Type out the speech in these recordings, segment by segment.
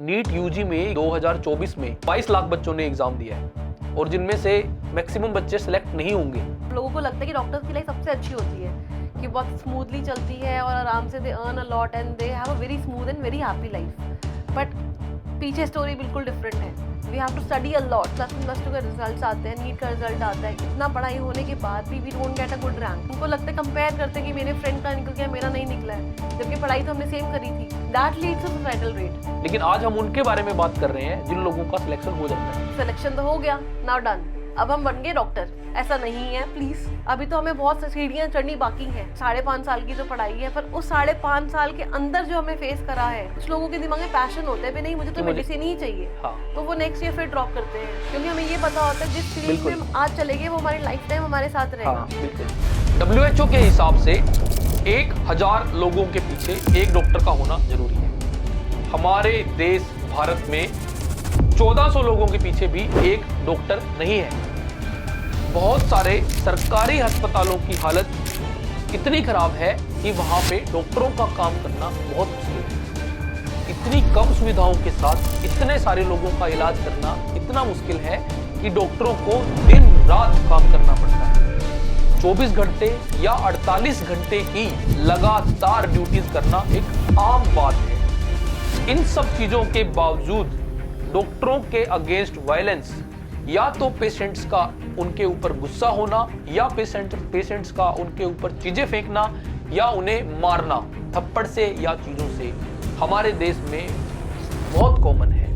NEET UG में 2024 में 22 लाख बच्चों ने एग्जाम दिया है और जिनमें से मैक्सिमम बच्चे सिलेक्ट नहीं होंगे। लोगों को लगता है कि डॉक्टर्स की लाइफ सबसे अच्छी होती है, कि बहुत स्मूथली चलती है और आराम से they earn a lot and they have a very smooth and very happy life. But पीछे स्टोरी बिल्कुल डिफरेंट है। We have to study a lot. +1 +2 के रिजल्ट्स आते हैं, नीट का रिजल्ट आता है, इतना पढ़ाई होने के बाद भी we don't get a good rank. उनको लगता है, कंपेयर करते हैं कि मेरे फ्रेंड का निकल गया, मेरा नहीं निकला है, जबकि पढ़ाई तो हमने सेम करी थी। That leads to suicidal rate. लेकिन आज हम उनके बारे में बात कर रहे हैं जिन लोगों का सिलेक्शन हो जाता है। सिलेक्शन तो हो गया, नाउ डन, अब हम बन गए डॉक्टर। ऐसा नहीं है प्लीज, अभी तो हमें बहुत सीढ़ियां चढ़नी बाकी है। 5.5 साल की तो पढ़ाई है, पर उस 5.5 साल के अंदर जो हमें फेस करा है, कुछ लोगों के दिमाग में पैशन होता है, नहीं मुझे तो मेडिसिन ही चाहिए। हाँ। तो वो नेक्स्ट ईयर फिर ड्रॉप करते हैं, क्योंकि हमें ये पता होता है जिस फील्ड में हम आज चले गए वो हमारी लाइफ टाइम हमारे साथ रहेगा। हाँ, बिल्कुल। WHO के हिसाब से 1000 लोगों के पीछे एक डॉक्टर का होना जरूरी है। हमारे देश भारत में 1400 लोगों के पीछे भी एक डॉक्टर नहीं है। बहुत सारे सरकारी अस्पतालों की हालत इतनी खराब है कि वहां पे डॉक्टरों का काम करना बहुत मुश्किल है। इतनी कम सुविधाओं के साथ इतने सारे लोगों का इलाज करना इतना मुश्किल है कि डॉक्टरों को दिन रात काम करना पड़ता है। 24 घंटे या 48 घंटे की लगातार ड्यूटीज करना एक आम बात है। इन सब चीजों के बावजूद डॉक्टरों के अगेंस्ट वायलेंस, या तो पेशेंट्स का उनके ऊपर गुस्सा होना, या पेशेंट्स का उनके ऊपर चीजें फेंकना, या उन्हें मारना थप्पड़ से या चीजों से, हमारे देश में बहुत कॉमन है।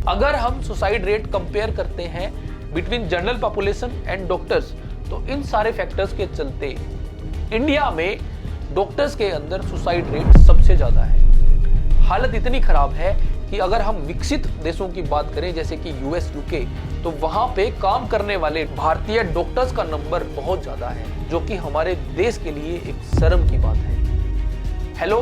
अगर हम सुसाइड रेट कंपेयर करते हैं between general population and doctors, तो इन सारे फैक्टर्स के चलते इंडिया में डॉक्टर्स के अंदर सुसाइड रेट सबसे ज्यादा है। हालत इतनी खराब है कि अगर हम विकसित देशों की बात करें जैसे कि US, UK, तो वहां पे काम करने वाले भारतीय डॉक्टर्स का नंबर बहुत ज्यादा है, जो कि हमारे देश के लिए एक शर्म की बात है। हेलो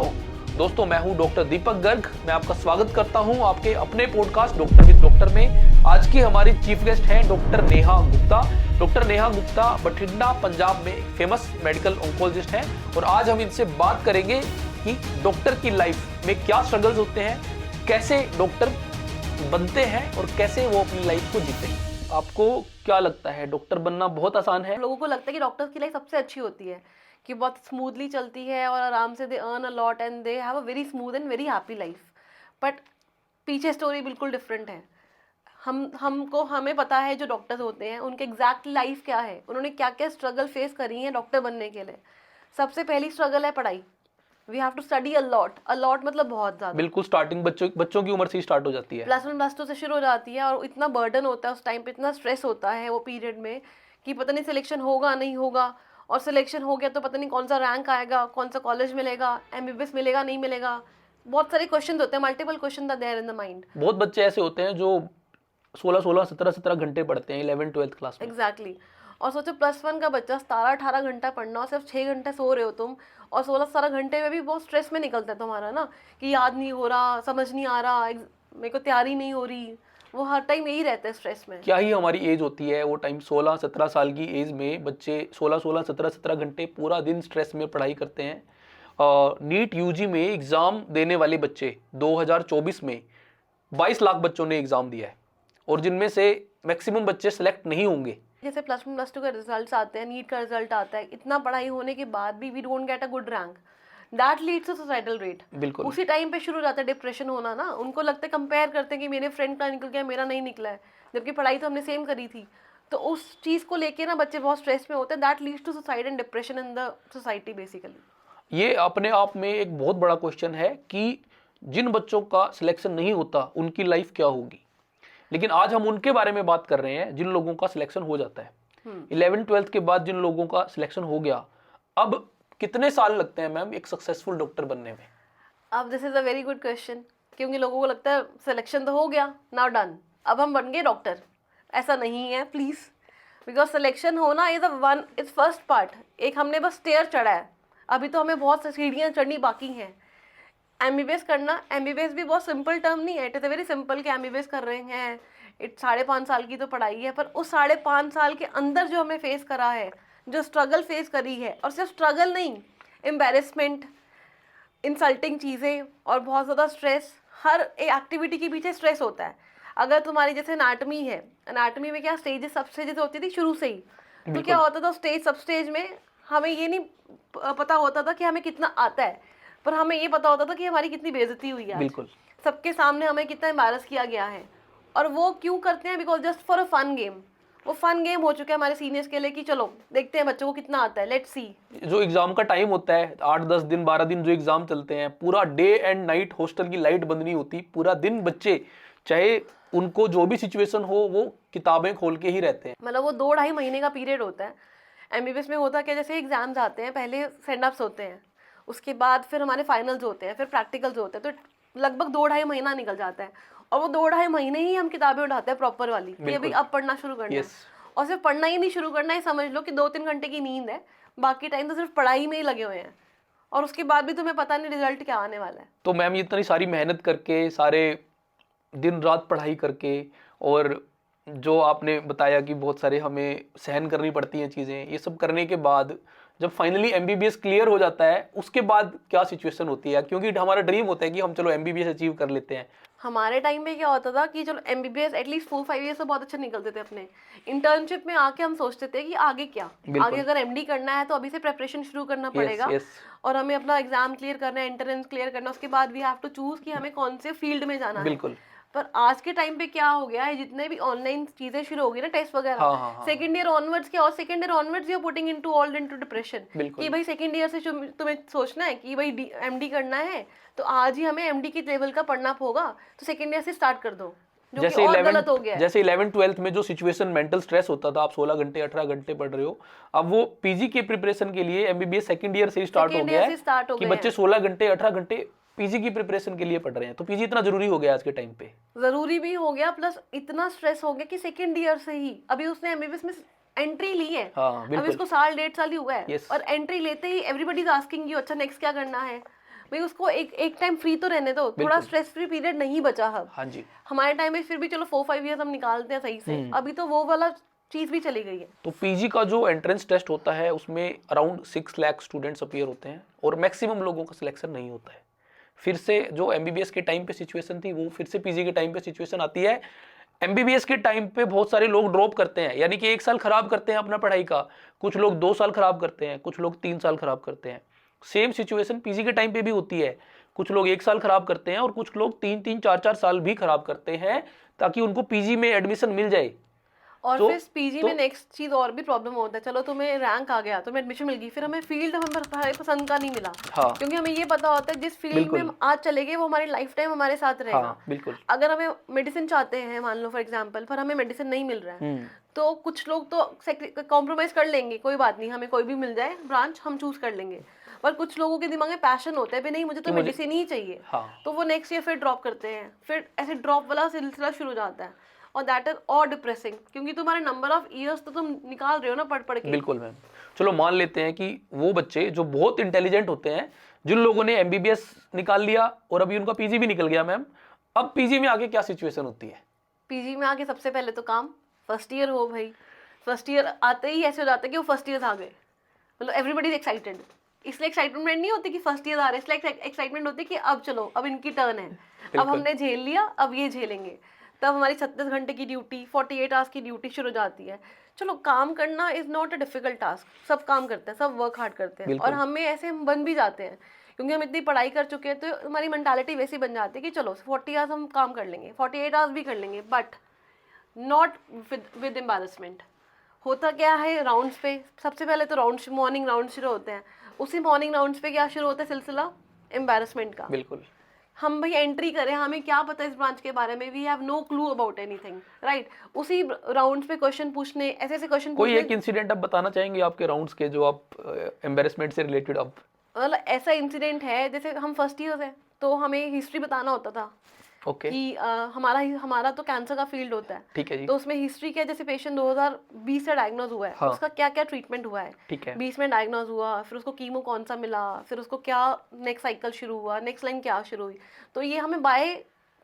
दोस्तों, मैं हूं डॉक्टर दीपक गर्ग। मैं आपका स्वागत करता हूं आपके अपने पॉडकास्ट डॉक्टर विद डॉक्टर में। आज की हमारी चीफ गेस्ट हैं डॉक्टर नेहा गुप्ता। डॉक्टर नेहा गुप्ता बठिंडा, पंजाब में एक फेमस मेडिकल ऑन्कोलॉजिस्ट हैं और आज हम इनसे बात करेंगे कि डॉक्टर की लाइफ में क्या स्ट्रगल्स होते हैं, कैसे डॉक्टर बनते हैं और कैसे वो अपनी लाइफ को जीते हैं। आपको क्या लगता है, डॉक्टर बनना बहुत आसान है? लोगों को लगता है कि डॉक्टर्स की लाइफ सबसे अच्छी होती है, कि बहुत स्मूथली चलती है और आराम से they earn a lot and they have a very smooth and very happy life. But पीछे स्टोरी बिल्कुल डिफरेंट है। हमें पता है जो डॉक्टर्स होते हैं उनके एग्जैक्ट लाइफ क्या है, उन्होंने क्या क्या स्ट्रगल फेस करी है डॉक्टर बनने के लिए। सबसे पहली स्ट्रगल है पढ़ाई। We have to study a lot मतलब बहुत ज़्यादा। बिल्कुल, स्टार्टिंग बच्चों की उम्र से ही स्टार्ट हो जाती है। +1 +2 से शुरू हो जाती है और इतना बर्डन होता है उस टाइम पे, इतना स्ट्रेस होता है वो पीरियड में कि पता नहीं सिलेक्शन होगा नहीं होगा, और सिलेक्शन हो गया तो पता नहीं कौन सा रैंक आएगा, कौन सा कॉलेज मिलेगा, MBBS मिलेगा नहीं मिलेगा। बहुत सारे क्वेश्चन होते हैं, multiple question are there in the mind. बहुत बच्चे ऐसे होते हैं जो 16 17 घंटे पढ़ते हैं 11th 12th क्लास में। एग्जैक्टली। और सोचो +1 का बच्चा 17-18 घंटा पढ़ना और सिर्फ 6 घंटे सो रहे हो तुम, और 16-17 घंटे में भी बहुत स्ट्रेस में निकलता है तुम्हारा ना, कि याद नहीं हो रहा, समझ नहीं आ रहा, मेरे को तैयारी नहीं हो रही। वो हर टाइम यही रहता है स्ट्रेस में। क्या ही हमारी एज होती है वो टाइम, 16-17 साल की एज में बच्चे 16 17 घंटे पूरा दिन स्ट्रेस में पढ़ाई करते हैं। नीट यूजी में एग्ज़ाम देने वाले बच्चे 2024 में 22 लाख बच्चों ने एग्ज़ाम दिया है और जिनमें से मैक्सिमम बच्चे सेलेक्ट नहीं होंगे। जैसे +1 +2 के रिजल्ट्स आते हैं, नीट का रिजल्ट आता है, इतना पढ़ाई होने के बाद भी we don't get a good rank. That leads to suicidal rate. बिल्कुल, उसी टाइम पे शुरू हो जाता है डिप्रेशन होना ना। उनको लगता है, कंपेयर करते हैं कि मेरे फ्रेंड का निकल गया, मेरा नहीं निकला है, जबकि पढ़ाई तो हमने सेम करी थी। तो उस चीज़ को लेके ना बच्चे बहुत स्ट्रेस में होते हैं। That leads to suicide and depression in the society basically. ये अपने आप में एक बहुत बड़ा क्वेश्चन है कि जिन बच्चों का सिलेक्शन नहीं होता उनकी लाइफ क्या होगी। लेकिन आज हम उनके बारे में बात कर रहे हैं जिन लोगों का सिलेक्शन हो जाता है। 11th 12th के बाद जिन लोगों का सिलेक्शन हो गया, अब कितने साल लगते हैं मैम एक सक्सेसफुल डॉक्टर बनने में? अब this is a very good question, क्योंकि लोगों को लगता है सिलेक्शन तो हो गया, नाउ डन, अब हम बन गए डॉक्टर। ऐसा नहीं है प्लीज, बिकॉज सिलेक्शन होना इज फर्स्ट पार्ट। एक हमने बस स्टेयर चढ़ा है, अभी तो हमें बहुत सीढ़ियाँ चढ़नी बाकी हैं। MBBS करना, MBBS भी बहुत सिंपल टर्म नहीं है। It is a very simple कि MBBS कर रहे हैं, 5.5 साल की तो पढ़ाई है, पर उस 5.5 साल के अंदर जो हमें फेस करा है, जो स्ट्रगल फेस करी है, और सिर्फ स्ट्रगल नहीं, एम्बेरसमेंट, इंसल्टिंग चीज़ें और बहुत ज़्यादा स्ट्रेस, हर एक एक्टिविटी के पीछे स्ट्रेस होता है। अगर तुम्हारी जैसे एनाटमी है, एनाटमी में क्या स्टेजेस सब स्टेजेस होती थी शुरू से ही, तो क्या होता था स्टेज सब स्टेज में हमें ये नहीं पता होता था कि हमें कितना आता है, पर हमें ये पता होता था कि हमारी कितनी बेइज्जती हुई है आज। बिल्कुल। सबके सामने हमें कितना एम्बैरस किया गया है, और वो क्यों करते हैं? Because just for a fun game. वो फन गेम हो चुका है हमारे सीनियर्स के लिए कि चलो देखते हैं बच्चों को कितना आता है, लेट्स सी। जो एग्जाम का टाइम होता है 8-10 दिन 12 दिन जो एग्जाम चलते हैं, पूरा डे एंड नाइट हॉस्टल की लाइट बंद नहीं होती, पूरा दिन बच्चे चाहे उनको जो भी सिचुएशन हो वो किताबें खोल के ही रहते हैं। मतलब वो 2-2.5 महीने का पीरियड होता है। एमबीबीएस में होता क्या, जैसे एग्जाम्स आते हैं, पहले सेंड अप्स होते हैं, उसके बाद फिर हमारे फाइनल्स होते हैं, फिर प्रैक्टिकल्स होते हैं, तो लगभग 2-2.5 महीना निकल जाता है। और वो 2-2.5 महीने ही हम किताबें उठाते हैं प्रॉपर वाली कि अभी अब पढ़ना शुरू करना है। और सिर्फ पढ़ना ही नहीं शुरू करना है, समझ लो कि 2-3 घंटे की नींद है, बाकी टाइम तो सिर्फ पढ़ाई में ही लगे हुए हैं, और उसके बाद भी तुम्हें पता नहीं रिजल्ट क्या आने वाला है। तो मैम ये इतनी सारी मेहनत करके, सारे दिन रात पढ़ाई करके, और जो आपने बताया कि बहुत सारे हमें सहन करनी पड़ती हैं चीज़ें, ये सब करने के बाद जब फाइनली एमबीबीएस क्लियर हो जाता है, उसके बाद क्या सिचुएशन होती है? क्योंकि हमारा ड्रीम होता है कि हम चलो एमबीबीएस अचीव कर लेते हैं। हमारे टाइम में क्या होता था कि चलो एमबीबीएस एटलीस्ट 4-5 ईयर्स तो बहुत अच्छे निकलते थे अपने। इंटर्नशिप में आके हम सोचते थे कि आगे क्या, आगे अगर एमडी करना है तो अभी से प्रेपरेशन शुरू करना पड़ेगा, और हमें अपना एग्जाम क्लियर करना है, एंट्रेंस क्लियर करना है, उसके बाद वी हैव टू चूज कि हमें कौन से फील्ड में जाना है। बिल्कुल। पर आज के टाइम पे क्या हो गया है, जितने भी ऑनलाइन चीजें शुरू हो गई ना, टेस्ट वगैरह, सेकंड ईयर ऑनवर्ड्स, क्या और second year onwards you are putting into all into depression कि भाई सेकंड ईयर से तुम्हें सोचना है कि भाई एमडी करना है, तो आज ही हमें एमडी की लेवल का पढ़ना होगा, तो सेकंड ईयर से स्टार्ट कर दो, जो कि और गलत हो गया है। जैसे 11th-12th में जो सिचुएशन मेंटल स्ट्रेस होता था, आप 16 घंटे 18 घंटे पढ़ रहे हो, अब वो पीजी के प्रिपरेशन के लिए एमबीबीएस सेकंड ईयर से ही स्टार्ट हो गया है कि बच्चे 16 घंटे 18 घंटे पीजी की प्रिपरेशन के लिए पढ़ रहे हैं। तो पीजी इतना जरूरी हो गया आज के टाइम पे। जरूरी भी हो गया, प्लस इतना स्ट्रेस हो गया कि सेकंड ईयर से ही, अभी उसने एमबीबीएस में एंट्री ली है, अभी उसको 1.5 साल ही हुआ है, और एंट्री लेते ही एवरीबॉडी इज आस्किंग यू अच्छा नेक्स्ट क्या करना है। भाई उसको एक टाइम फ्री तो रहने दो, थोड़ा स्ट्रेस फ्री पीरियड नहीं बचा अब। हाँ जी। हमारे टाइम में फिर भी चलो 4-5 ईयर्स हम निकालते हैं सही से, अभी तो वो वाला चीज भी चली गई है। तो पीजी का जो एंट्रेंस टेस्ट होता है उसमें अराउंड 6 लाख स्टूडेंट्स अपीयर होते हैं, और मैक्सिमम लोगों का सिलेक्शन नहीं होता है। फिर से जो एमबीबीएस के टाइम पे सिचुएशन थी, वो फिर से पीजी के टाइम पे सिचुएशन आती है। एमबीबीएस के टाइम पे बहुत सारे लोग ड्रॉप करते हैं, यानी कि 1 साल खराब करते हैं अपना पढ़ाई का, कुछ लोग 2 साल खराब करते हैं, कुछ लोग 3 साल खराब करते हैं। सेम सिचुएशन पीजी के टाइम पे भी होती है, कुछ लोग 1 साल खराब करते हैं और कुछ लोग 3-3 4-4 साल भी खराब करते हैं ताकि उनको पीजी में एडमिशन मिल जाए। और फिर पीजी में नेक्स्ट चीज और भी प्रॉब्लम होता है, चलो तुम्हें रैंक आ गया, तुम्हें एडमिशन मिल गई, फिर हमें फील्ड हमारे पसंद का नहीं मिला, क्योंकि हमें ये पता होता है जिस फील्ड में हम आज चले गए वो हमारी लाइफ टाइम हमारे साथ रहेगा। बिल्कुल। अगर हमें मेडिसिन चाहते हैं मान लो फॉर एग्जांपल, पर हमें मेडिसिन नहीं मिल रहा है, तो कुछ लोग तो कॉम्प्रोमाइज कर लेंगे, कोई बात नहीं, हमें कोई भी मिल जाए ब्रांच हम चूज कर लेंगे, पर कुछ लोगों के दिमाग में पैशन होता है नहीं मुझे तो मेडिसिन ही चाहिए, तो वो नेक्स्ट ईयर फिर ड्रॉप करते हैं, फिर ऐसे ड्रॉप वाला सिलसिला शुरू हो जाता है, और दैट इज और डिप्रेसिंग, क्योंकि तुम्हारे नंबर ऑफ इयर्स तो तुम निकाल रहे हो ना पढ़ के। बिल्कुल मैम। चलो मान लेते हैं कि वो बच्चे जो बहुत इंटेलिजेंट होते हैं, जिन लोगों ने एमबीबीएस निकाल लिया और अभी उनका पीजी भी निकल गया मैम, अब पीजी में आगे क्या सिचुएशन होती है? पीजी में आगे सबसे पहले तो काम, फर्स्ट ईयर हो भाई, फर्स्ट ईयर आते ही ऐसे हो जाता है कि वो फर्स्ट ईयर आ गए, मतलब एवरीबॉडी इज एक्साइटेड। इसलिए एक्साइटमेंट नहीं होती कि फर्स्ट ईयर आ रहे, इसलिए एक्साइटमेंट होती है कि अब चलो अब इनकी टर्न है, अब हमने झेल लिया, अब ये झेलेंगे। तब हमारी 36 घंटे की ड्यूटी, 48 आवर्स की ड्यूटी शुरू हो जाती है। चलो काम करना is not a difficult task, सब काम करते हैं, सब वर्क हार्ड करते हैं, और हमें ऐसे हम बन भी जाते हैं क्योंकि हम इतनी पढ़ाई कर चुके हैं, तो हमारी मेंटालिटी वैसी बन जाती है कि चलो 40 आवर्स हम काम कर लेंगे, 48 आवर्स भी कर लेंगे, बट नॉट विद एम्बैरेसमेंट। होता क्या है राउंड्स पे, सबसे पहले तो मॉर्निंग राउंड शुरू होते हैं, उसी मॉर्निंग राउंड्स पे क्या शुरू होता है सिलसिला, एम्बैरेसमेंट का। बिल्कुल। हम भाई एंट्री करें, हमें क्या पता इस ब्रांच के बारे में, we have no clue about anything, right. उसी राउंड्स पे क्वेश्चन पूछने, ऐसे क्वेश्चन। कोई एक इंसिडेंट आप बताना चाहेंगे आपके राउंड्स के, जो आप एम्बैरेसमेंट से रिलेटेड? आप मतलब ऐसा इंसिडेंट है, जैसे हम फर्स्ट ईयर है तो हमें हिस्ट्री बताना होता था, कि हमारा तो कैंसर का फील्ड होता है, ठीक है जी। तो उसमें हिस्ट्री क्या, जैसे पेशेंट 2020 से डायग्नोज हुआ है, उसका क्या क्या ट्रीटमेंट हुआ है, ठीक है, 20 में डायग्नोज हुआ, फिर उसको कीमो कौन सा मिला, फिर उसको क्या नेक्स्ट साइकिल शुरू हुआ, नेक्स्ट लाइन क्या शुरू हुई, तो ये हमें बाय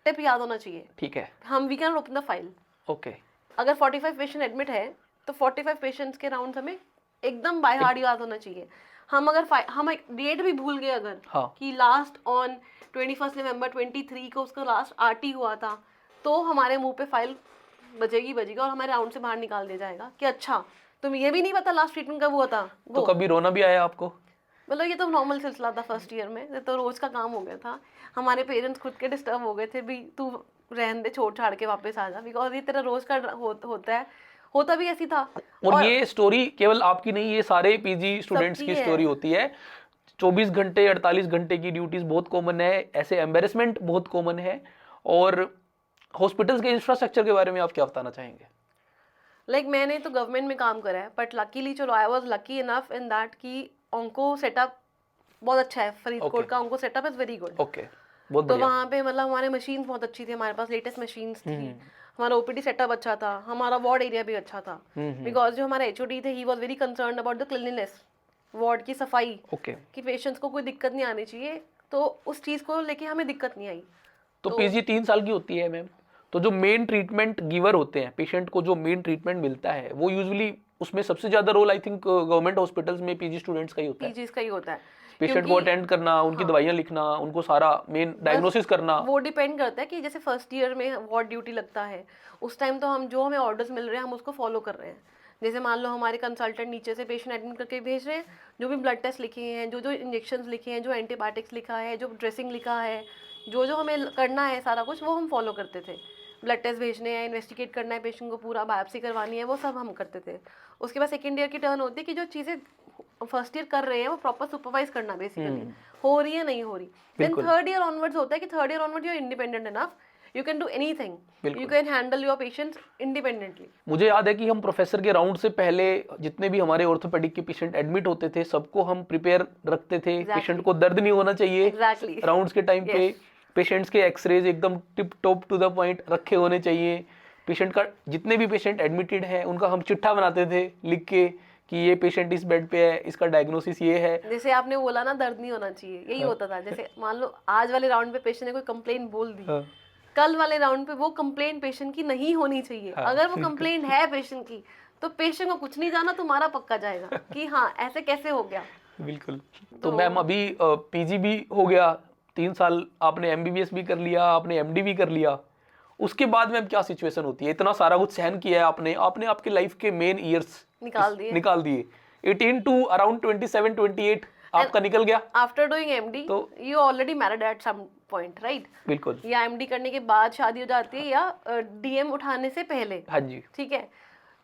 टिप याद होना चाहिए। ठीक है, हम we can open the file. Okay. अगर 45 पेशेंट एडमिट है तो 45 पेशेंट्स के राउंड हमें एकदम बाय हार्ट याद होना चाहिए। हम अगर हम डेट भी भूल गए अगर हाँ। कि लास्ट ऑन 21 नवंबर 23 को उसका लास्ट आरटी हुआ था, तो हमारे मुंह पे फाइल बजेगी और हमारे राउंड से बाहर निकाल दिया जाएगा कि अच्छा तुम्हें ये भी नहीं पता लास्ट ट्रीटमेंट कब हुआ था। तो कभी रोना भी आया आपको? मतलब ये तो नॉर्मल सिलसिला था फर्स्ट ईयर में, ये तो रोज का काम हो गया था। हमारे पेरेंट्स खुद के डिस्टर्ब हो गए थे भी तू रहने दे, छोड़ छाड़ के वापस आ जा, बिकॉज ये तेरा रोज का होता है, होता भी ऐसी था। और ये स्टोरी केवल आपकी नहीं, ये सारे पीजी स्टूडेंट्स की स्टोरी होती है। 24 घंटे 48 घंटे की ड्यूटीज बहुत कॉमन है, ऐसे एम्बेरसमेंट बहुत कॉमन है। और हॉस्पिटल्स के इंफ्रास्ट्रक्चर के बारे में आप क्या बताना चाहेंगे? लाइक मैंने तो गवर्नमेंट में काम करा है, बट लकीली चलो I was lucky enough in that कि ऑन्को सेटअप बहुत अच्छा है, फरीदकोट का onco setup is very good. Okay, बहुत तो बढ़िया। वहाँ पे मतलब हमारे मशीन्स बहुत अच्छी थी, हमारे पास लेटेस्ट मशीन्स थी, हमारा ओपीडी सेटअप अच्छा था, हमारा वार्ड एरिया भी अच्छा था, बिकॉज जो हमारे एचओडी थे he was very concerned about the cleanliness, ward की सफाई, कि पेशेंट्स को कोई दिक्कत नहीं आनी चाहिए। तो उस चीज़ को लेके हमें दिक्कत नहीं आई। तो पीजी 3 साल की होती है मैम, तो जो मेन ट्रीटमेंट गिवर होते हैं, पेशेंट को जो मेन ट्रीटमेंट मिलता है, वो यूजुअली उसमें सबसे ज्यादा role I think government hospitals में पीजी स्टूडेंट्स का ही होता है। पीजीज का ही होता है, पेशेंट को अटेंड करना, उनकी दवाइयाँ लिखना, उनको सारा मेन डायग्नोसिस करना। वो डिपेंड करता है कि जैसे फर्स्ट ईयर में वार्ड ड्यूटी लगता है, उस टाइम तो हम जो हमें ऑर्डर्स मिल रहे हैं हम उसको फॉलो कर रहे हैं। जैसे मान लो हमारे कंसल्टेंट नीचे से पेशेंट एडमिट करके भेज रहे हैं, जो भी ब्लड टेस्ट लिखे हैं, जो जो इंजेक्शंस लिखे हैं, जो एंटीबायोटिक्स लिखा है, जो ड्रेसिंग लिखा है, जो जो हमें करना है सारा कुछ वो हम फॉलो करते थे। ब्लड टेस्ट भेजने हैं, इन्वेस्टिगेट करना है पेशेंट को, पूरा बायोप्सी करवानी है, वो सब हम करते थे। उसके बाद सेकेंड ईयर की टर्न होती है कि जो चीज़ें फर्स्ट ईयर कर रहे हैं वो प्रॉपर सुपरवाइज करना, बेसिकली हो रही है नहीं हो रही। देन थर्ड ईयर ऑनवर्ड्स होता है कि third year onward you are independent enough, you can do anything, you can handle your patients independently. मुझे याद है कि हम प्रोफेसर के राउंड से पहले जितने भी हमारे ऑर्थोपेडिक के पेशेंट एडमिट होते थे, सबको हम प्रिपेयर रखते थे। पेशेंट को दर्द नहीं होना चाहिए राउंड्स के टाइम पे, पेशेंट्स के एक्सरेज एकदम tip top to the point रखे होने चाहिए। पेशेंट का जितने भी पेशेंट एडमिटेड हैं उनका हम चिट्ठा बनाते थे लिख के कि ये पेशेंट इस बेड पे है, इसका डायग्नोसिस ये है। जैसे आपने बोला ना दर्द नहीं होना चाहिए, यही होता था। जैसे मान लो आज वाले राउंड पे पेशेंट ने कोई कंप्लेंट बोल दी, कल वाले राउंड पे वो कंप्लेंट पेशेंट की नहीं होनी चाहिए। अगर वो कंप्लेंट है पेशेंट की तो पेशेंट को कुछ नहीं जाना, तुम्हारा पक्का जाएगा कि हाँ ऐसे कैसे हो गया। बिल्कुल। तो मैम अभी पीजी भी हो गया, 3 साल आपने एमबीबीएस भी कर लिया, आपने एमडी भी कर लिया, उसके बाद में क्या सिचुएशन होती है? इतना सारा कुछ सहन किया है आपने आपके लाइफ के मेन ईयर्स निकाल दिए 18 टू अराउंड 27 28 आपका निकल गया। आफ्टर डूइंग एमडी तो you already married at some point, right? बिल्कुल। या एमडी करने के बाद शादी हो जाती है या डीएम उठाने से पहले। हाँ जी, ठीक है।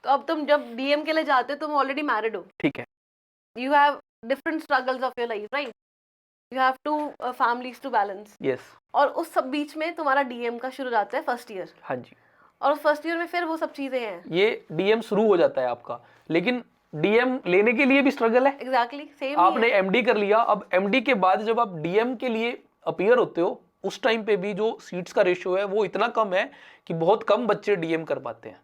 तो अब तुम जब डीएम के लिए जाते हो तुम ऑलरेडी मैरिड हो, ठीक है। You have different struggles of your life, right? You have two families to balance. Yes. और उस सब बीच में तुम्हारा डीएम का शुरू हो जाता है फर्स्ट ईयर। हाँ जी। और फर्स्ट ईयर में फिर वो सब चीजें हैं, ये डीएम शुरू हो जाता है आपका, लेकिन डीएम लेने के लिए भी स्ट्रगल है। Exactly same. आपने एमडी कर लिया, अब एमडी के बाद जब आप डीएम के लिए अपीयर होते हो उस टाइम पे भी जो सीट्स का रेशियो है वो इतना कम है कि बहुत कम बच्चे डीएम कर पाते हैं।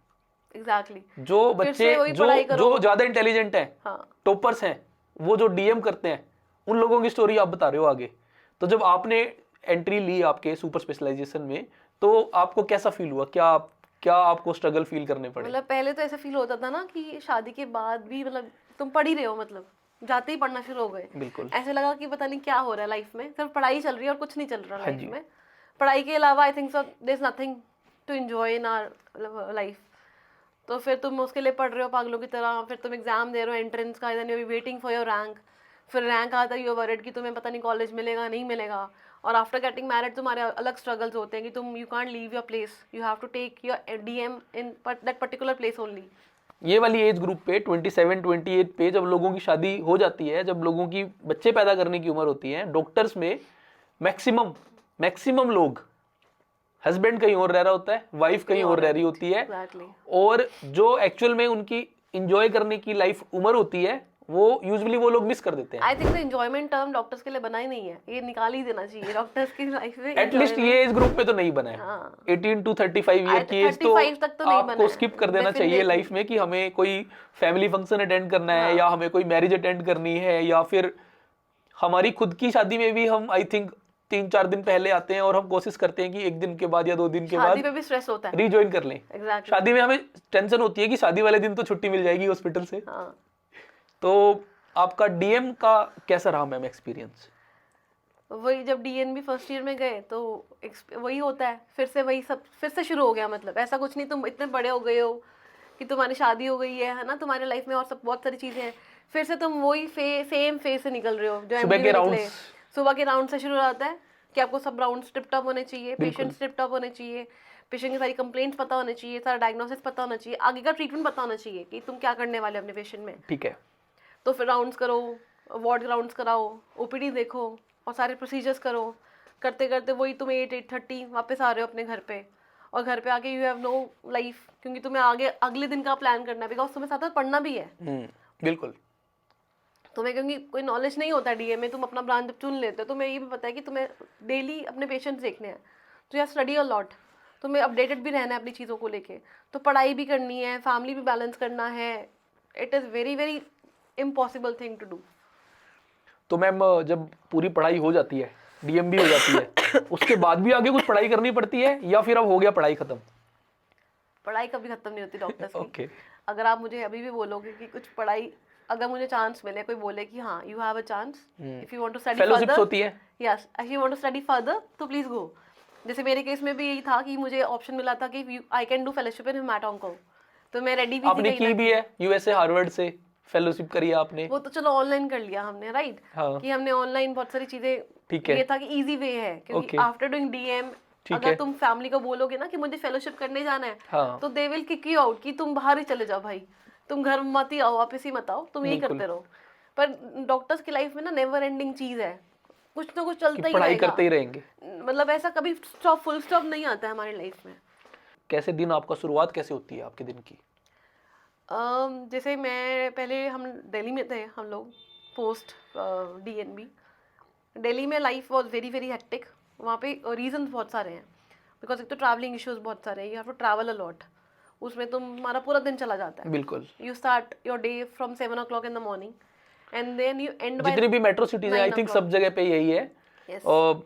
एग्जैक्टली। जो बच्चे जो ज्यादा इंटेलिजेंट हैं, टॉपर्स हैं, वो जो डीएम करते हैं, उन लोगों की स्टोरी आप बता रहे हो आगे। तो जब आपने एंट्री ली आपके सुपर स्पेशलाइजेशन में, तो आपको कैसा फील हुआ? क्या आपको स्ट्रगल फील करने पड़े? मतलब पहले तो ऐसा फील होता था ना कि शादी के बाद भी मतलब तुम पढ़ ही रहे हो, मतलब जाते ही पढ़ना शुरू हो गए। बिल्कुल। ऐसे लगा कि पता नहीं क्या हो रहा है लाइफ में, सिर्फ पढ़ाई चल रही है और कुछ नहीं चल रहा लाइफ में। पढ़ाई के अलावा I think so there is nothing to enjoy in our life. तो फिर तुम उसके लिए पढ़ रहे हो पागलों की तरह, फिर तुम एग्जाम दे रहे हो एंट्रेंस का, then you are waiting for your rank. फिर रैंक आता है, यू आर वरीड कि तुम्हें पता नहीं कॉलेज मिलेगा नहीं मिलेगा। और आफ्टर गेटिंग मैरिड तुम्हारे अलग स्ट्रगल्स होते हैं कि तुम you can't leave your place, you have to take your DM in that particular place only. ये वाली एज ग्रुप पे 27 28 पे जब लोगों की शादी हो जाती है, जब लोगों की बच्चे पैदा करने की उम्र होती है, डॉक्टर्स में मैक्सिमम लोग, हस्बैंड कहीं और रह रहा होता है, वाइफ कहीं और रह रही होती है, और जो एक्चुअल में उनकी एंजॉय करने की लाइफ उम्र होती है वो यूजुअली वो लोग मिस कर देते हैं। I think enjoyment term doctors के लिए बना ही नहीं है, ये निकाल ही देना चाहिए डॉक्टर्स की लाइफ में। एटलीस्ट ये एज ग्रुप पे तो नहीं बना है। 18 टू 35 ईयर की एज तो आपको स्किप कर देना चाहिए लाइफ में, कि हमें कोई फैमिली फंक्शन अटेंड करना है, या हमें कोई मैरिज अटेंड करनी है, या फिर हमारी खुद की शादी में भी हम आई थिंक 3-4 दिन पहले आते हैं और हम कोशिश करते हैं कि 1 दिन के बाद या 2 दिन के बाद शादी में भी स्ट्रेस होता है, रिजॉइन कर लें। शादी में हमें टेंशन होती है कि शादी वाले दिन तो छुट्टी मिल जाएगी हॉस्पिटल से। तो आपका डीएम का कैसा रहा मैम एक्सपीरियंस? वही जब डीएनबी फर्स्ट ईयर में गए तो वही होता है, फिर से वही सब फिर से शुरू हो गया। मतलब ऐसा कुछ नहीं, तुम इतने बड़े हो गए हो कि तुम्हारी शादी हो गई है ना, तुम्हारे लाइफ में और सब बहुत सारी चीज़ें हैं, फिर से तुम वही सेम फेज से निकल रहे हो जो सुबह एमडी के में निकले। राउंड्स। सुबह के राउंड से शुरू होता है कि आपको सब राउंड स्ट्रिप्ट अप होने चाहिए, पेशेंट स्ट्रिप्ट अप होने चाहिए, पेशेंट की सारी कंप्लेंट्स पता होने चाहिए, सारा डायग्नोसिस पता होना चाहिए, आगे का ट्रीटमेंट पता होना चाहिए कि तुम क्या करने वाले हो अपने पेशेंट में। ठीक है। तो फिर राउंड्स करो, वार्ड राउंड्स कराओ, ओपीडी देखो और सारे प्रोसीजर्स करो। करते करते वही तुम 8-8:30 वापस आ रहे हो अपने घर पे, और घर पे आके यू हैव नो लाइफ, क्योंकि तुम्हें आगे अगले दिन का प्लान करना है, बिकॉज तुम्हें साथ साथ पढ़ना भी है। बिल्कुल। तुम्हें क्योंकि कोई नॉलेज नहीं होता डीए में, तुम अपना ब्रांच चुन लेते हो, तुम्हें ये भी पता है कि तुम्हें डेली अपने पेशेंट्स देखने हैं, तो यार स्टडी अ लॉट, तुम्हें अपडेटेड भी रहना है अपनी चीज़ों को लेके, तो पढ़ाई भी करनी है, फैमिली भी बैलेंस करना है। It is very very impossible thing to do. तो मैम जब पूरी पढ़ाई हो जाती है, डीएम भी हो जाती है, उसके बाद भी आगे कुछ पढ़ाई करनी पड़ती है या फिर अब हो गया पढ़ाई खत्म? पढ़ाई कभी खत्म नहीं होती डॉक्टर्स की। ओके। अगर आप मुझे अभी भी बोलोगे कि कुछ पढ़ाई, अगर मुझे चांस मिले, कोई बोले कि हाँ you have a chance, if you want to study fellowships further, होती है। Yes, if you want to study further तो प्लीज गो। जैसे मेरे केस में भी यही था कि मुझे ऑप्शन मिला था कि I can do fellowship in haematonco, तो मैं रेडी भी थी। आपने की भी है यूएसए हार्वर्ड से फेलोशिप करी है आपने? वो तो चलो ऑनलाइन कर लिया हमने, राइट। हाँ। कि हमने ऑनलाइन बहुत सारी चीजें, ठीक है। ये था कि इजी वे है, क्योंकि Okay. आफ्टर डूइंग डीएम ठीक अगर है। तुम फैमिली को बोलोगे ना कि मुझे फेलोशिप करने जाना है, हाँ। तो they will kick you out कि तुम बाहर ही चले जाओ भाई, तुम घर मत ही आओ, वापस ही मत आओ, तुम यही बिल्कुल। करते रहो। पर डॉक्टर्स की लाइफ में ना नेवर एंडिंग चीज है, कुछ ना कुछ चलता ही पढ़ाई रहेगा, करते ही रहेंगे। मतलब ऐसा कभी स्टॉप, फुल स्टॉप नहीं आता है हमारी लाइफ में। कैसे दिन आपका शुरुआत कैसे होती है आपके दिन की? जैसे मैं पहले, हम दिल्ली में थे हम लोग पोस्ट डीएनबी। दिल्ली में life was very very hectic. वहाँ पे रीजंस बहुत सारे हैं, बिकॉज एक तो ट्रैवलिंग इश्यूज बहुत सारे हैं, you have to travel a lot, उसमें तुम्हारा पूरा दिन चला जाता है। बिल्कुल। You start your day from 7 o'clock in the morning and then you end by, जितनी भी मेट्रो सिटीज है, आई थिंक सब जगह पे यही है। Yes.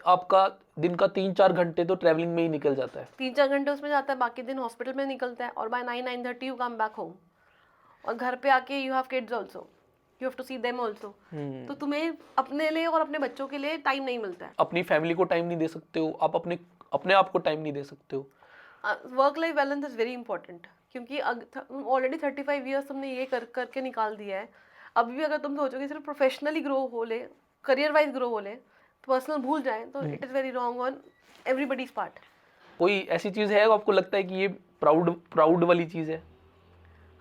आपका दिन का 3-4 घंटे तो ट्रैवलिंग में ही निकल जाता है। 3-4 घंटे उसमें जाता है, बाकी दिन हॉस्पिटल में निकलता है, और by 9-9:30 you come back home. और घर पे आके you have kids also, you have to see them also, तो तुम्हें अपने लिए और अपने बच्चों के लिए टाइम नहीं मिलता है। अपनी फैमिली को टाइम नहीं दे सकते हो, आप अपने आप को टाइम नहीं दे सकते हो। Work life balance is very important, क्योंकि ऑलरेडी 35 ईयर्स तुमने ये करके निकाल दिया है। अभी भी अगर तुम सोचोगे सिर्फ प्रोफेशनली ग्रो हो ले, करियर वाइज ग्रो हो ले, पर्सनल भूल जाए, तो it is very wrong on everybody's part. कोई ऐसी चीज है आपको लगता है कि ये प्राउड वाली चीज है?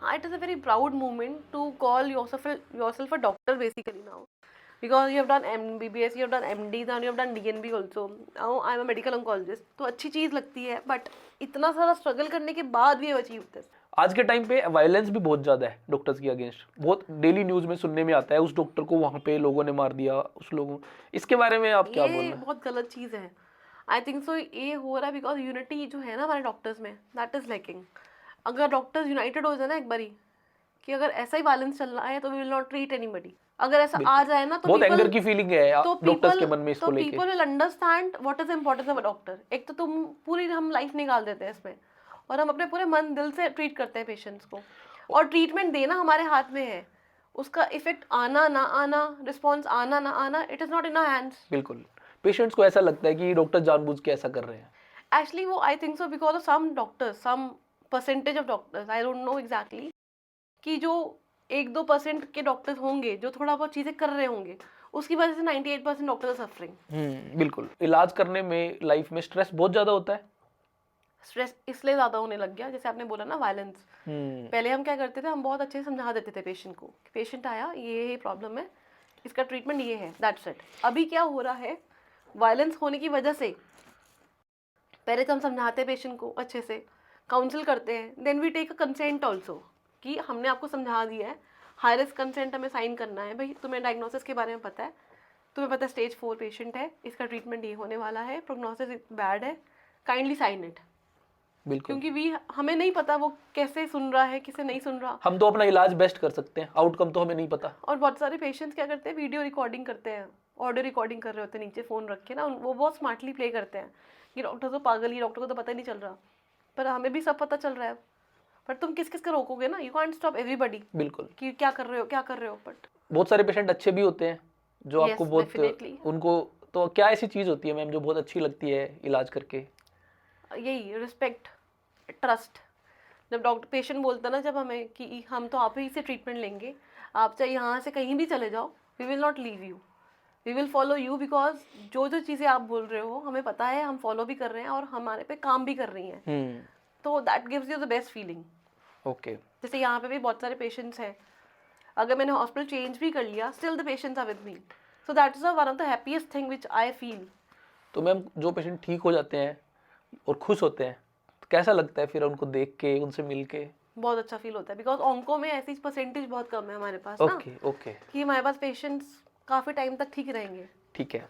हाँ, it is a very proud moment to call yourself a doctor basically now, because you have done MBBS, you have done MD, then you have done DNB also. Now I am a medical oncologist. तो अच्छी चीज़ लगती है, but इतना सारा struggle करने के बाद भी अचीव दिस। आज के टाइम पे वायलेंस भी बहुत ज्यादा है डॉक्टर्स के अगेंस्ट, बहुत डेली न्यूज में सुनने में आता है उस डॉक्टर को वहां पे लोगों ने मार दिया, उस लोगों, इसके बारे में आप क्या बोल रहे ये हैं? बहुत गलत चीज़ है। आई थिंक सो ये हो रहा है बिकॉज यूनिटी जो है ना हमारे डॉक्टर्स में, दैट इज़ लैकिंग। अगर डॉक्टर्स यूनाइटेड हो जाए ना एक बारी, कि अगर ऐसा ही वायलेंस चल रहा है तो we will not treat anybody, अगर ऐसा आ जाए ना तो बहुत people- एंगर की फीलिंग है तो डॉक्टर्स के मन में इसको लेके। People will understand what is importance of a doctor. एक तो तुम पूरी हम लाइफ निकाल देते हैं इसमें, और हम अपने पूरे मन दिल से ट्रीट करते हैं पेशेंट्स को, और ट्रीटमेंट देना हमारे हाथ में है, उसका इफेक्ट आना ना आना, रिस्पॉन्स आना ना आना, it is not in our hands. बिल्कुल। पेशेंट्स को ऐसा लगता है कि डॉक्टर जानबूझ के ऐसा कर रहे हैं। एक्चुअली वो I think so because of some doctors, some percentage of doctors, I don't know exactly, कि जो 1-2% के डॉक्टर्स होंगे जो थोड़ा बहुत चीज़ें कर रहे होंगे, उसकी वजह से 98% डॉक्टर्स आर सफरिंग। बिल्कुल। इलाज करने में लाइफ में स्ट्रेस बहुत ज्यादा होता है। स्ट्रेस इसलिए ज़्यादा होने लग गया, जैसे आपने बोला ना वायलेंस। पहले हम क्या करते थे, हम बहुत अच्छे से समझा देते थे पेशेंट को, पेशेंट आया ये प्रॉब्लम है, इसका ट्रीटमेंट ये है, दैट्स इट। अभी क्या हो रहा है, वायलेंस होने की वजह से पहले तो हम समझाते हैं पेशेंट को अच्छे से, काउंसिल करते हैं, then we take a consent also, कि हमने आपको समझा दिया है, हाई रिस्क कंसेंट हमें साइन करना है, भाई तुम्हें डायग्नोसिस के बारे में पता है, तुम्हें पता है स्टेज 4 पेशेंट है, इसका ट्रीटमेंट ये होने वाला है, प्रोग्नोसिस बैड है, काइंडली साइन इट। बिल्कुल। क्योंकि हमें नहीं पता वो कैसे सुन रहा है, किसे नहीं सुन रहा। हम तो अपना इलाज बेस्ट कर सकते हैं, आउटकम तो हमें नहीं पता। और बहुत सारे पेशेंट्स क्या करते हैं, वीडियो रिकॉर्डिंग करते हैं, ऑडियो रिकॉर्डिंग कर रहे होते हैं नीचे फ़ोन रख के ना, वो बहुत स्मार्टली प्ले करते हैं कि डॉक्टर तो पागल ही, डॉक्टर को तो पता ही नहीं चल रहा, पर हमें भी सब पता चल रहा है। पर तुम किस किस को रोकोगे ना, यू कांट स्टॉप एवरीबॉडी बिल्कुल। कि क्या कर रहे हो क्या कर रहे हो, बट बहुत सारे पेशेंट अच्छे भी होते हैं जो Yes, आपको बहुत definitely. उनको, तो क्या ऐसी चीज़ होती है मैम जो बहुत अच्छी लगती है इलाज करके? यही रिस्पेक्ट, ट्रस्ट। जब डॉक्टर पेशेंट बोलता ना जब हमें कि हम तो आप ही से ट्रीटमेंट लेंगे, आप चाहे यहाँ से कहीं भी चले जाओ, we will not leave you, we will follow you, because जो जो चीज़ें आप बोल रहे हो हमें पता है, हम फॉलो भी कर रहे हैं और हमारे पे काम भी कर रही हैं, तो that gives you the best feeling. Okay. जैसे यहाँ पे भी बहुत सारे पेशेंट्स हैं, अगर मैंने हॉस्पिटल चेंज भी कर लिया, still the patients are with me, so that is one of the happiest thing which I feel. तो मैम जो पेशेंट ठीक हो जाते हैं और खुश होते हैं तो कैसा लगता है फिर उनको देख के, उनसे मिल के? बहुत अच्छा फील होता है, बिकॉज ऑन्को में ऐसी परसेंटेज बहुत कम है हमारे पास ना, ओके ओके, कि हमारे पास पेशेंट्स काफ़ी टाइम तक ठीक रहेंगे, ठीक है।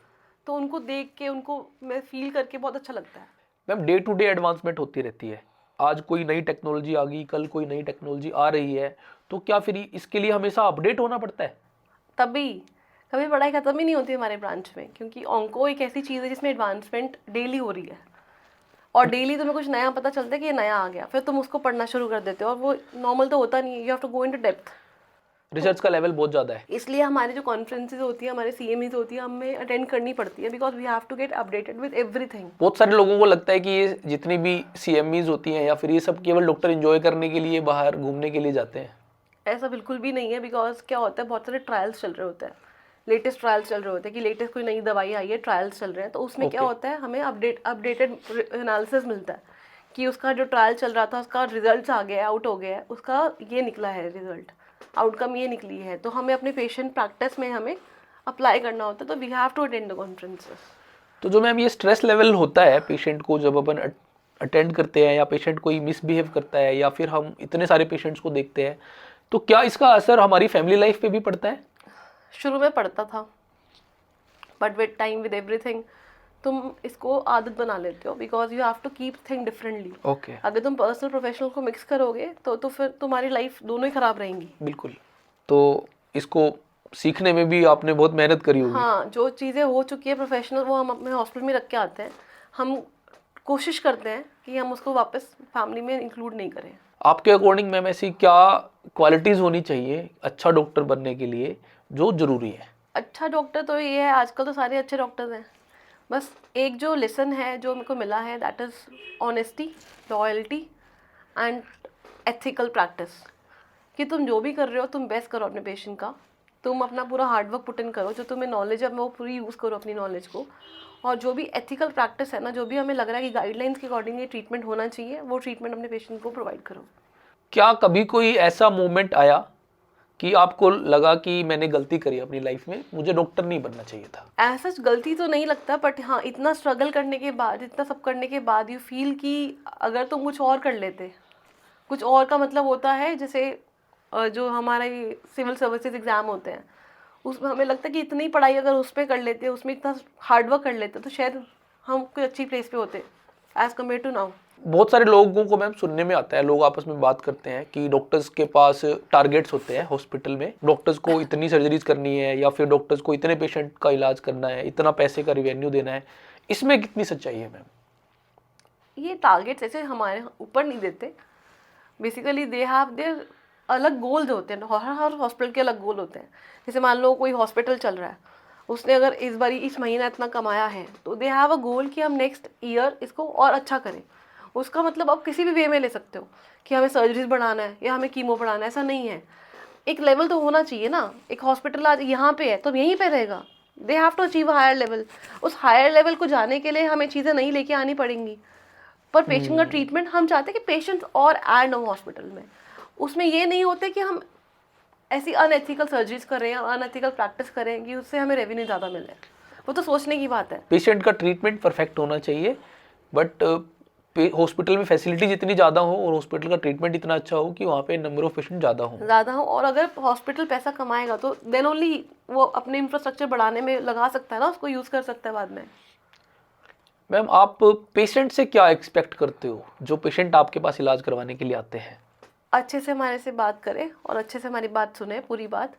तो उनको देख के, उनको मैं फील करके बहुत अच्छा लगता है। Ma'am day to day advancement होती रहती है, आज कोई नई टेक्नोलॉजी आ गई, कल कोई नई टेक्नोलॉजी आ रही है, तो क्या फिर इसके लिए हमेशा अपडेट होना पड़ता है? तभी कभी पढ़ाई ख़त्म ही नहीं होती हमारे ब्रांच में, क्योंकि ऑन्को एक ऐसी चीज़ है जिसमें एडवांसमेंट डेली हो रही है, और डेली तुम्हें कुछ नया पता चलता है कि ये नया आ गया, फिर तुम उसको पढ़ना शुरू कर देते हो, और वो नॉर्मल तो होता नहीं है, you have to go into depth. Research का लेवल बहुत ज़्यादा है, इसलिए हमारी जो कॉन्फ्रेंसेज होती है, हमारे CMEs होती है, हमें अटेंड करनी पड़ती है, because we have to get updated with everything. बहुत सारे लोगों को लगता है कि ये जितनी भी CMEs होती हैं या फिर ये सब केवल डॉक्टर एंजॉय करने के लिए, बाहर घूमने के लिए जाते हैं। ऐसा बिल्कुल भी नहीं है, बिकॉज क्या होता है, बहुत सारे ट्रायल्स चल रहे होते हैं, लेटेस्ट ट्रायल्स चल रहे होते हैं, कि लेटेस्ट कोई नई दवाई आई है, ट्रायल्स चल रहे हैं, तो उसमें क्या होता है, हमें अपडेटेड एनालिसिस मिलता है कि उसका जो ट्रायल चल रहा था उसका रिजल्ट आ गया है, आउट हो गया है, उसका ये निकला है रिजल्ट, आउटकम ये निकली है, तो हमें अपने पेशेंट प्रैक्टिस में हमें अप्लाई करना होता है, तो we have to attend the conferences. तो जो मैम ये स्ट्रेस लेवल होता है पेशेंट को जब अपन अटेंड करते हैं, या पेशेंट कोई मिसबिहेव करता है, या फिर हम इतने सारे पेशेंट्स को देखते हैं, तो क्या इसका असर हमारी फैमिली लाइफ पे भी पड़ता है? शुरू में पड़ता था, but with time with everything तुम इसको आदत बना लेते हो, because you have to keep thing differently. Okay, अगर तुम पर्सनल प्रोफेशनल को मिक्स करोगे तो फिर तुम्हारी लाइफ दोनों ही खराब रहेंगी। बिल्कुल। तो इसको सीखने में भी आपने बहुत मेहनत करी होगी। हाँ, जो चीज़ें हो चुकी है प्रोफेशनल, वो हम अपने हॉस्पिटल में रख के आते हैं, हम कोशिश करते हैं कि हम उसको वापस फैमिली में इंक्लूड नहीं करें। आपके अकॉर्डिंग मैम ऐसी क्या क्वालिटीज़ होनी चाहिए अच्छा डॉक्टर बनने के लिए जो ज़रूरी है? अच्छा डॉक्टर तो ये है, आजकल तो सारे अच्छे डॉक्टर्स हैं, बस एक जो लेसन है जो मेरे को मिला है, that is honesty, loyalty and ethical practice, कि तुम जो भी कर रहे हो तुम बेस्ट करो अपने पेशेंट का, तुम अपना पूरा हार्डवर्क पुट इन करो, जो तुम्हें नॉलेज है वो पूरी यूज़ करो अपनी नॉलेज को, और जो भी एथिकल प्रैक्टिस है ना, जो भी हमें लग रहा है कि गाइडलाइंस के अकॉर्डिंग ये ट्रीटमेंट होना चाहिए, वो ट्रीटमेंट अपने पेशेंट को प्रोवाइड करो। क्या कभी कोई ऐसा मोमेंट आया कि आपको लगा कि मैंने गलती करी अपनी लाइफ में, मुझे डॉक्टर नहीं बनना चाहिए था? ऐसा गलती तो नहीं लगता, बट हाँ, इतना स्ट्रगल करने के बाद, इतना सब करने के बाद यू फील कि अगर तुम कुछ और कर लेते, कुछ और का मतलब होता है जैसे जो हमारा ये सिविल सर्विसेज एग्ज़ाम होते हैं, उसमें हमें लगता है कि इतनी पढ़ाई अगर उस पर कर लेते, उसमें इतना हार्डवर्क कर लेते, तो शायद हम कोई अच्छी प्लेस पे होते एज़ कम्पेयर टू नाउ। बहुत सारे लोगों को मैम सुनने में आता है, लोग आपस में बात करते हैं कि डॉक्टर्स के पास टारगेट्स होते हैं हॉस्पिटल में, डॉक्टर्स को इतनी सर्जरीज करनी है, या फिर डॉक्टर्स को इतने पेशेंट का इलाज करना है, इतना पैसे का रिवेन्यू देना है। इसमें कितनी सच्चाई है मैम? ये टारगेट्स ऐसे हमारे ऊपर नहीं देते, बेसिकली दे हैव देयर अलग गोल्स होते हैं, हर हॉस्पिटल के अलग गोल होते हैं। जैसे मान लो कोई हॉस्पिटल चल रहा है, उसने अगर इस बारी इस महीना इतना कमाया है, तो दे हैव अ गोल कि हम नेक्स्ट ईयर इसको और अच्छा करें। उसका मतलब आप किसी भी वे में ले सकते हो कि हमें सर्जरीज बढ़ाना है या हमें कीमो बढ़ाना है, ऐसा नहीं है। एक लेवल तो होना चाहिए ना, एक हॉस्पिटल आज यहाँ पे है तो यहीं पे रहेगा, they have to achieve a higher level. उस हायर लेवल को जाने के लिए हमें चीज़ें नहीं लेके आनी पड़ेंगी, पर पेशेंट का ट्रीटमेंट हम चाहते हैं कि पेशेंट्स और ऐड हो हॉस्पिटल में। उसमें ये नहीं होते कि हम ऐसी अनएथिकल सर्जरीज करें या अनएथिकल प्रैक्टिस करें कि उससे हमें रेवेन्यू ज़्यादा मिले, वो तो सोचने की बात है। पेशेंट का ट्रीटमेंट परफेक्ट होना चाहिए, बट हॉस्पिटल में फैसिलिटी जितनी ज़्यादा हो और हॉस्पिटल का ट्रीटमेंट इतना अच्छा हो कि वहाँ पे नंबर ऑफ पेशेंट ज़्यादा हो। और अगर हॉस्पिटल पैसा कमाएगा तो देन ओनली वो अपने इंफ्रास्ट्रक्चर बढ़ाने में लगा सकता है ना, उसको यूज़ कर सकता है बाद में। मैम आप पेशेंट से क्या एक्सपेक्ट करते हो जो पेशेंट आपके पास इलाज करवाने के लिए आते हैं? अच्छे से हमारे से बात करें और अच्छे से हमारी बात सुने पूरी बात,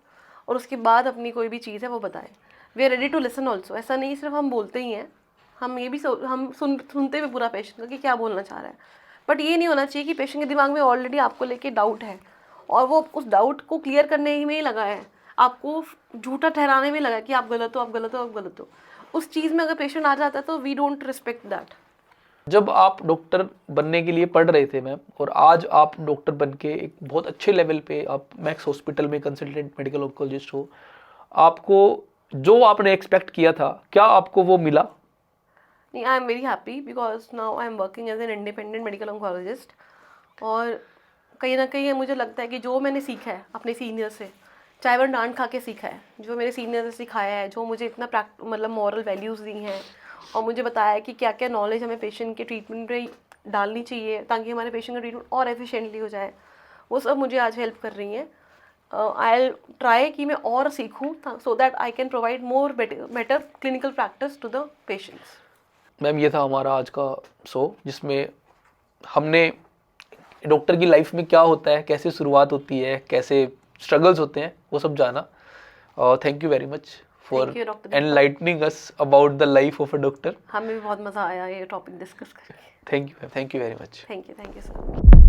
और उसके बाद अपनी कोई भी चीज़ है वो बताएं। We are ready to listen also, ऐसा नहीं सिर्फ हम बोलते ही हैं, हम ये भी हम सुनते हुए पूरा पेशेंट का कि क्या बोलना चाह रहा है। बट ये नहीं होना चाहिए कि पेशेंट के दिमाग में ऑलरेडी आपको लेके डाउट है और वो उस डाउट को क्लियर करने ही में ही लगा है, आपको झूठा ठहराने में लगा कि आप गलत हो, आप गलत हो, आप गलत हो। उस चीज़ में अगर पेशेंट आ जाता है तो वी डोंट रिस्पेक्ट दैट। जब आप डॉक्टर बनने के लिए पढ़ रहे थे मैम, और आज आप डॉक्टर बन के एक बहुत अच्छे लेवल पे आप मैक्स हॉस्पिटल में कंसल्टेंट मेडिकल ऑन्कोलॉजिस्ट हो, आपको जो आपने एक्सपेक्ट किया था, क्या आपको वो मिला? नहीं, I am very happy because now I am working as an independent medical oncologist. और कहीं ना कहीं मुझे लगता है कि जो मैंने सीखा है अपने सीनियर से, चाहे वो डांट खा के सीखा है, जो मेरे सीनियर ने सिखाया है, जो मुझे इतना मतलब मॉरल वैल्यूज़ दी हैं और मुझे बताया है कि क्या क्या नॉलेज हमें पेशेंट के ट्रीटमेंट पे डालनी चाहिए ताकि हमारे पेशेंट का ट्रीटमेंट और एफिशिएंटली हो जाए, वो सब मुझे आज हेल्प कर रही हैं। आई विल ट्राई कि मैं और सीखूँ so that I can provide more better clinical practice to the patients. Ma'am ये था हमारा आज का शो, जिसमें हमने डॉक्टर की लाइफ में क्या होता है, कैसे शुरुआत होती है, कैसे स्ट्रगल्स होते हैं, वो सब जाना। Thank you very much for Thank you, Dr. Enlightening us about the life of a doctor. हमें भी बहुत मज़ा आया ये टॉपिक डिस्कस करके। Thank you very much. Thank you sir.